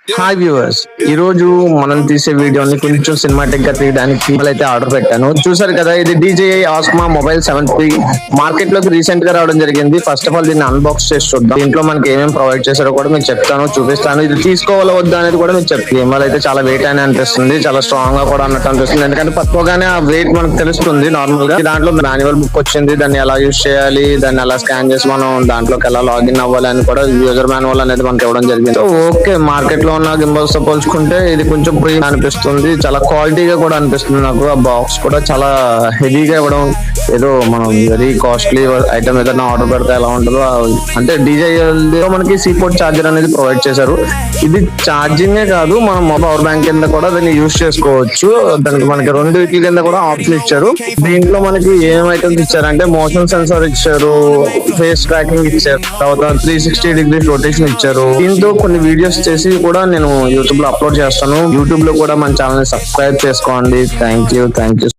Hi viewers, ఈ రోజు మనం తీసే వీడియోని కొంచెం సినిమాటిక్ గా తీయడానికి అయితే ఆర్డర్ పెట్టాను. చూసారు కదా, ఇది DJI Osmo Mobile 7 మార్కెట్ లోకి రీసెంట్ గా రావడం జరిగింది. ఫస్ట్ ఆఫ్ ఆల్ దీన్ని అన్బాక్స్ చేసి చూద్దాం. దీంట్లో మనకి ఏమేమి ప్రొవైడ్ చేశారో కూడా మీకు చెప్తాను, చూపిస్తాను. ఇది తీసుకోవాలా వద్దా అనేది కూడా మీకు చెప్తాను. కెమెరా అయితే చాలా వెయిట్ అని అనిపిస్తుంది, చాలా స్ట్రాంగ్ గా కూడా అన్నట్టు అనిపిస్తుంది. ఎందుకంటే పట్టుకోగానే ఆ వెయిట్ మనకు తెలుస్తుంది. నార్మల్ గా దాంట్లో మాన్యువల్ బుక్ వచ్చింది, దాన్ని ఎలా యూజ్ చేయాలి, దాన్ని ఎలా స్కాన్ చేసి మనం దాంట్లోకి ఎలా లాగిన్ అవ్వాలి అని కూడా యూజర్ మాన్యువల్ అనేది మనకి ఇవ్వడం జరిగింది. సో ఓకే, మార్కెట్ లో ఉన్న గింబల్స్ తో పోల్చుకుంటే ఇది కొంచెం ప్రీమియం అనిపిస్తుంది, చాలా క్వాలిటీగా కూడా అనిపిస్తుంది నాకు. ఆ బాక్స్ కూడా చాలా హెవీగా ఇవ్వడం, ఏదో మనం వెరీ కాస్ట్లీ ఐటమ్ ఏదైనా ఆర్డర్ పెడితే ఎలా ఉంటుందో అంటే DJI మనకి సీపోర్ట్ ఛార్జర్ అనేది ప్రొవైడ్ చేశారు. ఇది ఛార్జింగే కాదు, మనం పవర్ బ్యాంక్ కింద కూడా దాన్ని యూజ్ చేసుకోవచ్చు. దానికి మనకి రెండు వీటి కింద కూడా ఆప్షన్ ఇచ్చారు. దీంట్లో మనకి ఏం ఐటమ్స్ ఇచ్చారంటే మోషన్ సెన్సార్ ఇచ్చారు, ఫేస్ ట్రాకింగ్ ఇచ్చారు, తర్వాత 360 డిగ్రీ రొటేషన్ ఇచ్చారు. దీంతో కొన్ని వీడియోస్ చేసి కూడా నేను యూట్యూబ్ లో అప్లోడ్ చేస్తాను. యూట్యూబ్ లో కూడా మన ఛానల్ ని సబ్స్క్రైబ్ చేసుకోండి. Thank you.